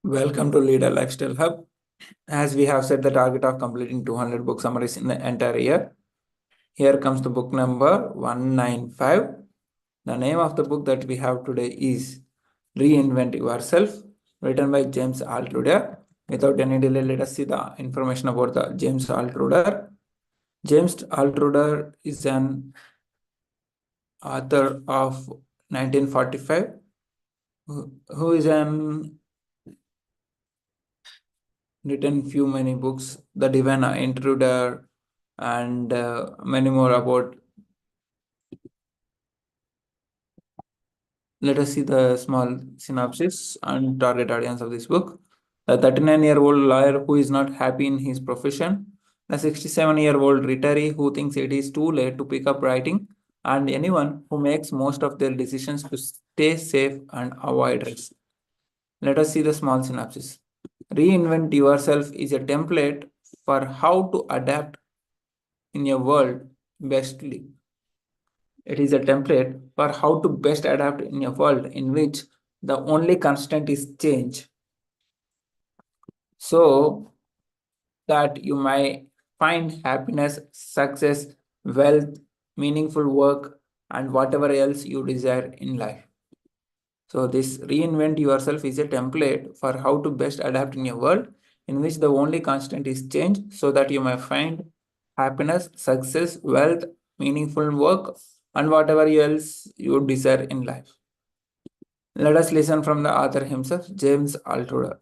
Welcome to Leader Lifestyle Hub. As we have set the target of completing 200 book summaries in the entire year, here comes the book number 195. The name of the book that we have today is Reinvent Yourself, written by James Altruder. Without any delay, let us see the information about the James Altruder. James Altruder is an author of 1945, who is an written few many books, The Divine Intruder, and many more about. Let us see the small synopsis and target audience of this book. The 39-year-old lawyer who is not happy in his profession, the 67-year-old retiree who thinks it is too late to pick up writing, and anyone who makes most of their decisions to stay safe and avoid risk. Let us see the small synopsis. Reinvent yourself is a template for how to adapt in a world bestly. It is a template for how to best adapt in a world in which the only constant is change. So that you may find happiness, success, wealth, meaningful work, and whatever else you desire in life. So this reinvent yourself is a template for how to best adapt in a world in which the only constant is change, so that you may find happiness, success, wealth, meaningful work, and whatever else you desire in life. Let us listen from the author himself, James Altruder.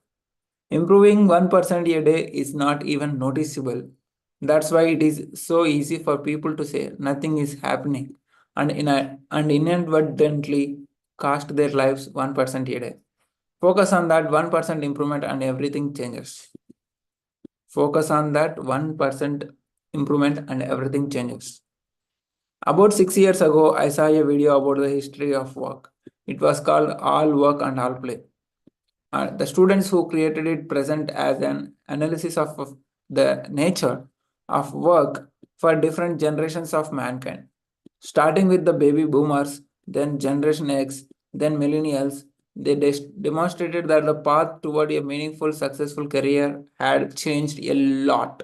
Improving 1% a day is not even noticeable. That's why it is so easy for people to say nothing is happening and inadvertently cost their lives 1% a day. Focus on that 1% improvement and everything changes. Focus on that 1% improvement and everything changes. About 6 years ago, I saw a video about the history of work. It was called All Work and All Play. The students who created it present as an analysis of the nature of work for different generations of mankind, starting with the baby boomers, then Generation X, then millennials. They demonstrated that the path toward a meaningful, successful career had changed a lot.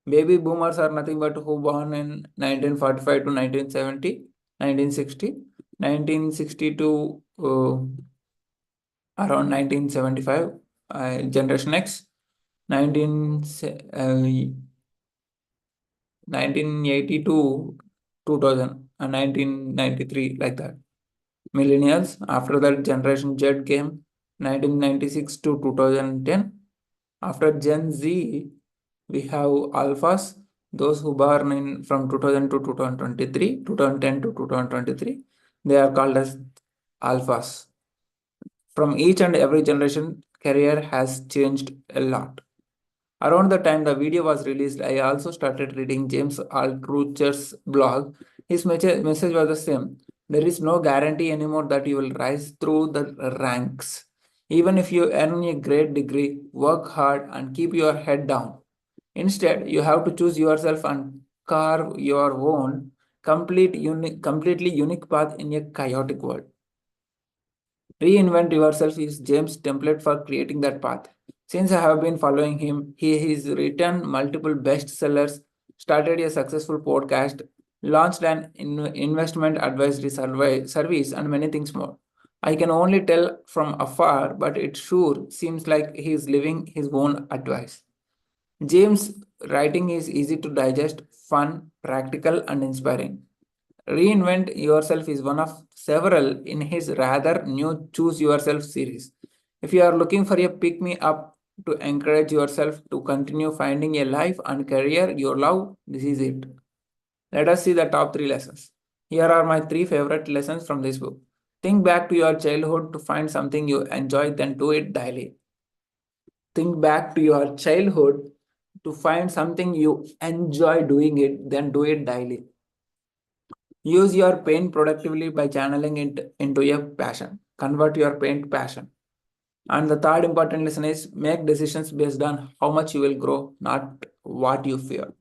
Baby boomers are nothing but who born in 1945 to 1970, 1960, 1960 to around 1975, Generation X, 1980 to 2000, and 1993, like that. Millennials, after that Generation Z came, 1996 to 2010. After Gen Z, we have alphas, those who born in from 2000 to 2023, 2010 to 2023. They are called as alphas. From each and every generation, career has changed a lot. Around the time the video was released, I also started reading James Altucher's blog. His message was the same. There is no guarantee anymore that you will rise through the ranks. Even if you earn a great degree, work hard and keep your head down. Instead, you have to choose yourself and carve your own completely unique path in a chaotic world. Reinvent yourself is James' template for creating that path. Since I have been following him, he has written multiple bestsellers, started a successful podcast, launched an investment advisory service, and many things more. I can only tell from afar, but it sure seems like he is living his own advice. James' writing is easy to digest, fun, practical, and inspiring. Reinvent Yourself is one of several in his rather new Choose Yourself series. If you are looking for a pick me up to encourage yourself to continue finding a life and career you love, this is it. Let us see the top 3 lessons. Here are my 3 favorite lessons from this book. Think back to your childhood to find something you enjoy, then do it daily. Think back to your childhood to find something you enjoy doing it, then do it daily. Use your pain productively by channeling it into a passion. Convert your pain to passion. And the third important lesson is make decisions based on how much you will grow, not what you fear.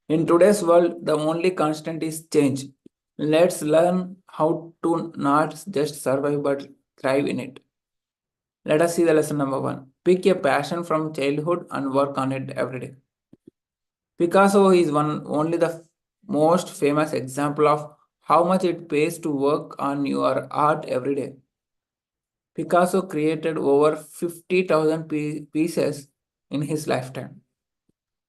In today's world, the only constant is change. Let's learn how to not just survive but thrive in it. Let us see the lesson number one. Pick a passion from childhood and work on it every day. Picasso is one only the most famous example of how much it pays to work on your art every day. Picasso created over 50,000 pieces in his lifetime.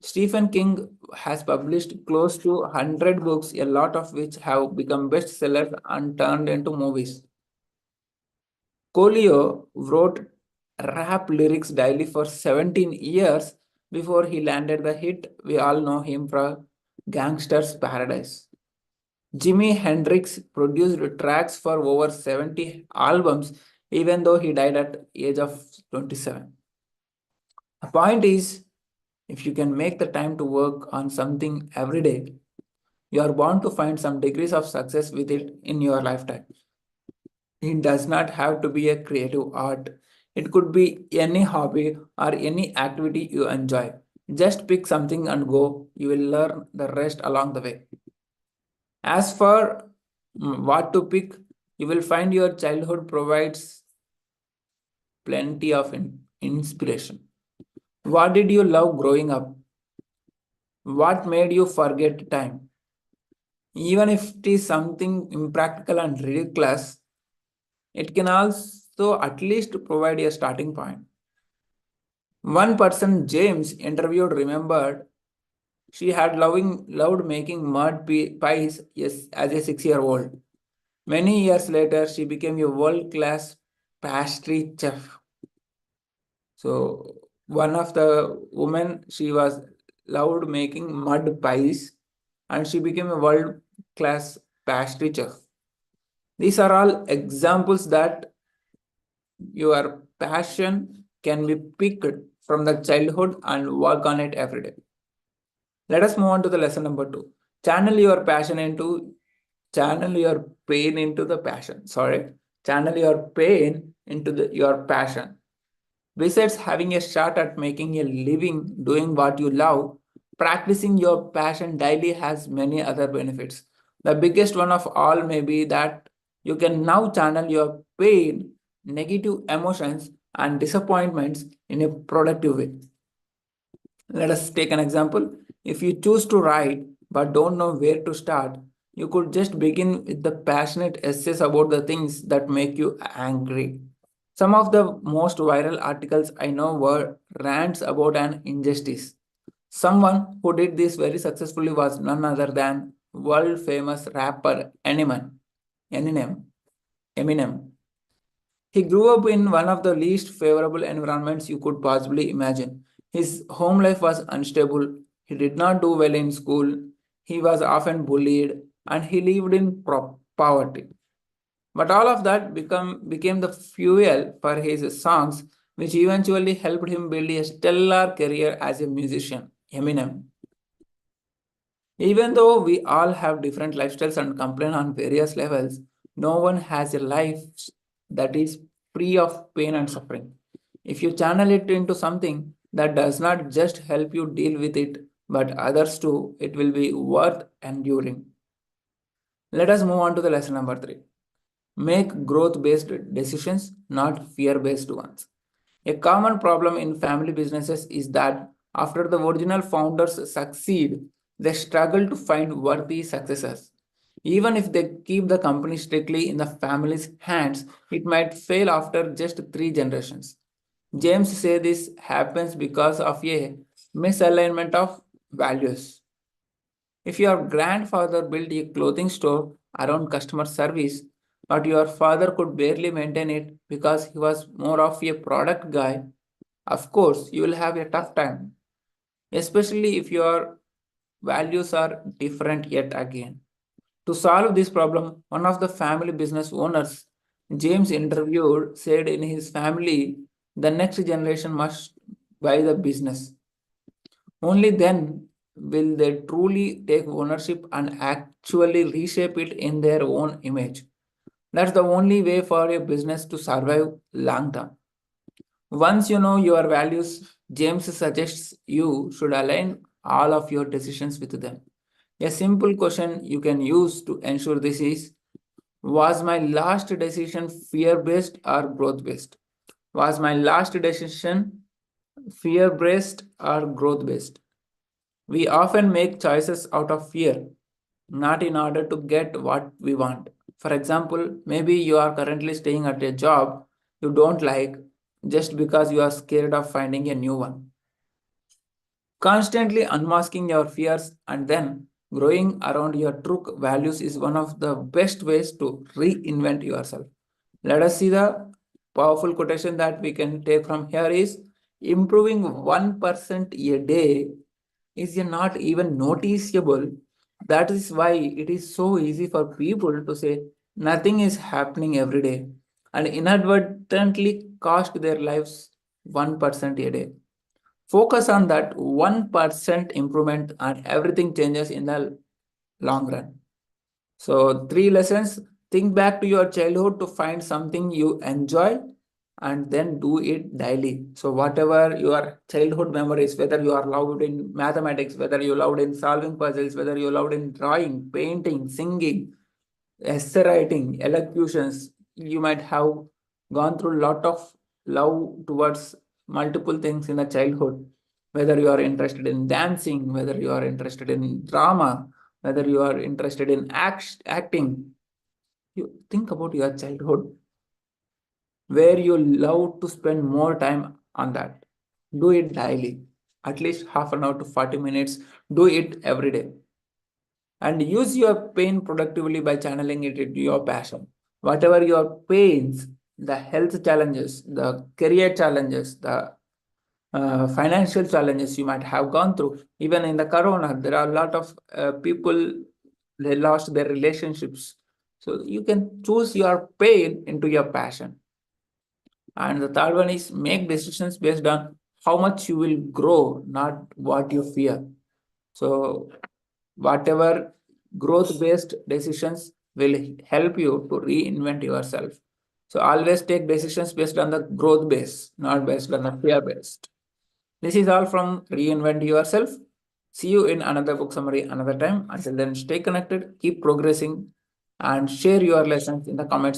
Stephen King has published close to 100 books, a lot of which have become bestsellers and turned into movies. Coelho wrote rap lyrics daily for 17 years before he landed the hit we all know him from Gangster's Paradise. Jimi Hendrix produced tracks for over 70 albums even though he died at age of 27. The point is, if you can make the time to work on something every day, you are bound to find some degrees of success with it in your lifetime. It does not have to be a creative art. It could be any hobby or any activity you enjoy. Just pick something and go. You will learn the rest along the way. As for what to pick, you will find your childhood provides plenty of inspiration. What did you love growing up? What made you forget time? Even if it is something impractical and ridiculous, it can also at least provide a starting point. One person James interviewed remembered she had loved making mud pies as a 6-year-old. Many years later, she became a world class pastry chef. So, one of the women, she was loved making mud pies and she became a world class pastry chef. These are all examples that your passion can be picked from the childhood and work on it every day. Let us move on to the lesson number two. Channel your passion into channel your pain into the passion. Sorry, channel your pain into your passion. Besides having a shot at making a living doing what you love, practicing your passion daily has many other benefits. The biggest one of all may be that you can now channel your pain, negative emotions, and disappointments in a productive way. Let us take an example. If you choose to write but don't know where to start, you could just begin with the passionate essays about the things that make you angry. Some of the most viral articles I know were rants about an injustice. Someone who did this very successfully was none other than world famous rapper Eminem. Eminem. He grew up in one of the least favorable environments you could possibly imagine. His home life was unstable, he did not do well in school, he was often bullied, and he lived in poverty. But all of that became the fuel for his songs, which eventually helped him build a stellar career as a musician. Eminem. Even though we all have different lifestyles and complain on various levels, no one has a life that is free of pain and suffering. If you channel it into something that does not just help you deal with it, but others too, it will be worth enduring. Let us move on to the lesson number three. Make growth based decisions, not fear based ones. A common problem in family businesses is that after the original founders succeed, they struggle to find worthy successors. Even if they keep the company strictly in the family's hands, it might fail after just 3 generations. James says this happens because of a misalignment of values. If your grandfather built a clothing store around customer service, but your father could barely maintain it because he was more of a product guy, of course you will have a tough time, especially if your values are different yet again. To solve this problem, one of the family business owners James interviewed said in his family, the next generation must buy the business. Only then will they truly take ownership and actually reshape it in their own image. That's the only way for a business to survive long term. Once you know your values, James suggests you should align all of your decisions with them. A simple question you can use to ensure this is: was my last decision fear based or growth based? Was my last decision fear based or growth based? We often make choices out of fear, not in order to get what we want. For example, maybe you are currently staying at a job you don't like just because you are scared of finding a new one. Constantly unmasking your fears and then growing around your true values is one of the best ways to reinvent yourself. Let us see the powerful quotation that we can take from here is improving 1% a day is not even noticeable. That is why it is so easy for people to say nothing is happening every day and inadvertently cost their lives 1% a day. Focus on that 1% improvement and everything changes in the long run. So, three lessons: think back to your childhood to find something you enjoy and then do it daily. So, whatever your childhood memories, whether you are loved in mathematics, whether you loved in solving puzzles, whether you loved in drawing, painting, singing, essay writing, elocutions, you might have gone through a lot of love towards multiple things in the childhood. Whether you are interested in dancing, whether you are interested in drama, whether you are interested in acting, you think about your childhood where you love to spend more time on that. Do it daily, at least half an hour to 40 minutes. Do it every day and use your pain productively by channeling it into your passion. Whatever your pains, the health challenges, the career challenges, the financial challenges you might have gone through, even in the corona, there are a lot of people they lost their relationships. So you can choose your pain into your passion. And the third one is make decisions based on how much you will grow, not what you fear. So whatever growth based decisions will help you to reinvent yourself. So always take decisions based on the growth base, not based on the fear based. This is all from Reinvent Yourself. See you in another book summary another time. Until then, stay connected, keep progressing, and share your lessons in the comments